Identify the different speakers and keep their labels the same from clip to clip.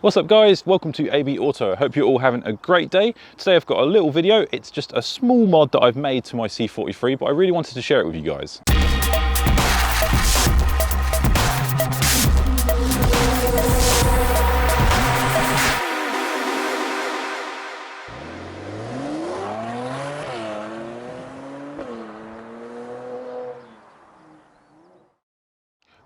Speaker 1: What's up guys, welcome to AB Auto. I hope you're all having a great day. Today I've got a little video. It's just a small mod that I've made to my C43, but I really wanted to share it with you guys.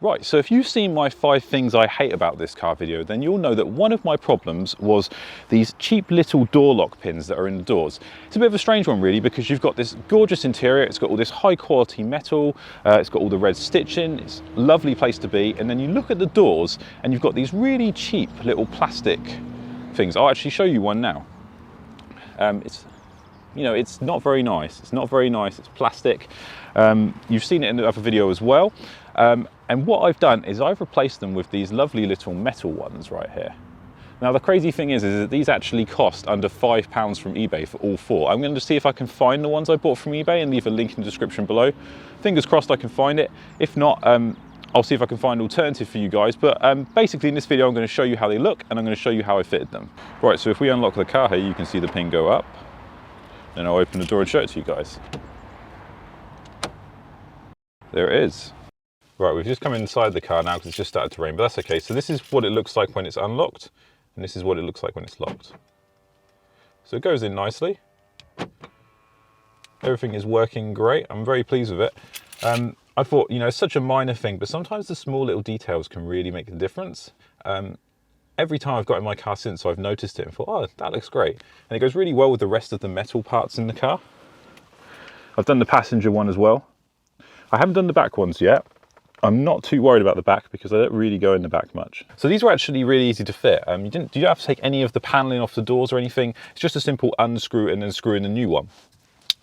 Speaker 1: Right, so if you've seen my 5 things I hate about this car video, then you'll know that one of my problems was these cheap little door lock pins that are in the doors. It's a bit of a strange one really, because you've got this gorgeous interior, it's got all this high quality metal, it's got all the red stitching, it's a lovely place to be, and then you look at the doors and you've got these really cheap little plastic things. I'll actually show you one now. It's not very nice. It's not very nice, it's plastic. You've seen it in the other video as well. And what I've done is I've replaced them with these lovely little metal ones right here. Now the crazy thing is that these actually cost under £5 from eBay for all 4. I'm going to see if I can find the ones I bought from eBay and leave a link in the description below. Fingers crossed I can find it. If not, I'll see if I can find an alternative for you guys. But basically in this video I'm going to show you how they look and I'm going to show you how I fitted them. Right, so if we unlock the car here, you can see the pin go up. Then I'll open the door and show it to you guys. There it is. Right, we've just come inside the car now because it's just started to rain, but that's okay. So this is what it looks like when it's unlocked, and this is what it looks like when it's locked. So it goes in nicely. Everything is working great. I'm very pleased with it. I thought, it's such a minor thing, but sometimes the small little details can really make the difference. Every time I've got in my car since, I've noticed it and thought, oh, that looks great. And it goes really well with the rest of the metal parts in the car. I've done the passenger one as well. I haven't done the back ones yet. I'm not too worried about the back because I don't really go in the back much. So these were actually really easy to fit. You don't have to take any of the paneling off the doors or anything. It's just a simple unscrew and then screw in the new one.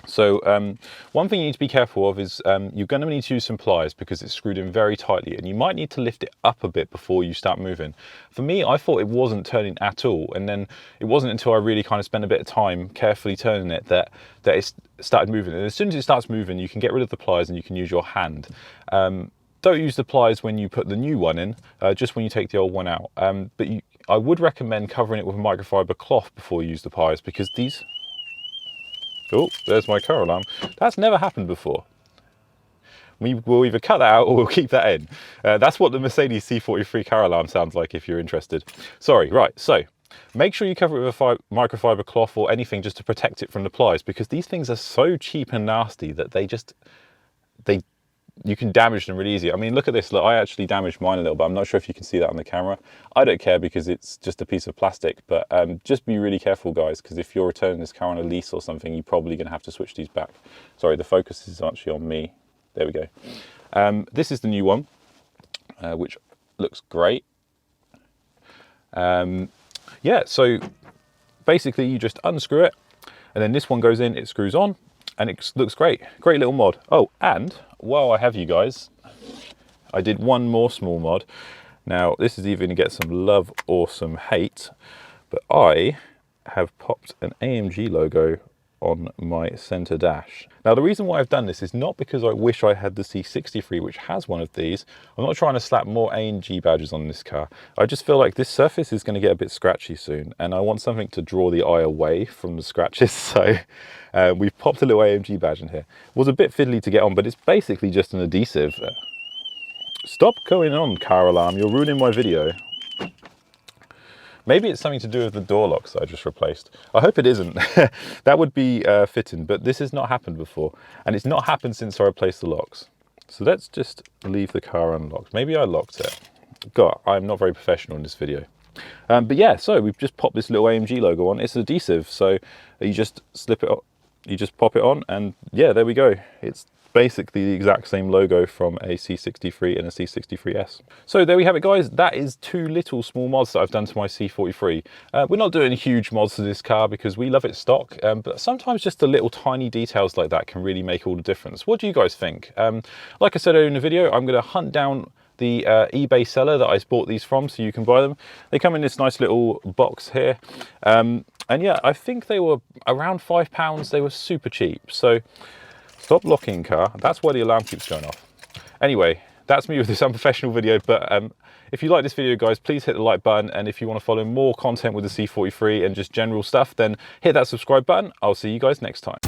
Speaker 1: So one thing you need to be careful of is you're going to need to use some pliers because it's screwed in very tightly and you might need to lift it up a bit before you start moving. For me, I thought it wasn't turning at all, and then it wasn't until I really kind of spent a bit of time carefully turning it that it started moving. And as soon as it starts moving, you can get rid of the pliers and you can use your hand. Don't use the pliers when you put the new one in, just when you take the old one out. But I would recommend covering it with a microfiber cloth before you use the pliers because these... Oh, there's my car alarm. That's never happened before. We will either cut that out or we'll keep that in. That's what the Mercedes C43 car alarm sounds like if you're interested. Sorry, right, so make sure you cover it with a microfiber cloth or anything just to protect it from the pliers because these things are so cheap and nasty that you can damage them really easy. I mean, look at this. Look, I actually damaged mine a little bit. I'm not sure if you can see that on the camera. I don't care because it's just a piece of plastic, but just be really careful, guys, because if you're returning this car on a lease or something, you're probably going to have to switch these back. Sorry, the focus is actually on me. There we go. This is the new one, which looks great. Yeah, so basically you just unscrew it, and then this one goes in, it screws on, and it looks great. Great little mod. Oh, and while I have you guys, I did one more small mod. Now, this is either going to get some love or some hate, but I have popped an AMG logo on my center dash. Now, the reason why I've done this is not because I wish I had the C63, which has one of these. I'm not trying to slap more AMG badges on this car. I just feel like this surface is going to get a bit scratchy soon, and I want something to draw the eye away from the scratches, so we've popped a little AMG badge in here. It was a bit fiddly to get on, but it's basically just an adhesive. Stop going on, car alarm, you're ruining my video. Maybe it's something to do with the door locks that I just replaced. I hope it isn't. That would be fitting, but this has not happened before. And it's not happened since I replaced the locks. So let's just leave the car unlocked. Maybe I locked it. God, I'm not very professional in this video. But yeah, so we've just popped this little AMG logo on. It's adhesive, so you just slip it on, you just pop it on, and yeah, there we go. It's basically the exact same logo from a C63 and a C63S. So there we have it, guys. That is 2 little small mods that I've done to my C43. We're not doing huge mods to this car because we love it stock, but sometimes just the little tiny details like that can really make all the difference. What do you guys think? Like I said earlier in the video, I'm going to hunt down the eBay seller that I bought these from so you can buy them. They come in this nice little box here. And yeah, I think they were around £5. They were super cheap. So stop locking, car. That's why the alarm keeps going off. Anyway, that's me with this unprofessional video, but If you like this video, guys, please hit the like button. And if you want to follow more content with the C43 and just general stuff, then hit that subscribe button. I'll see you guys next time.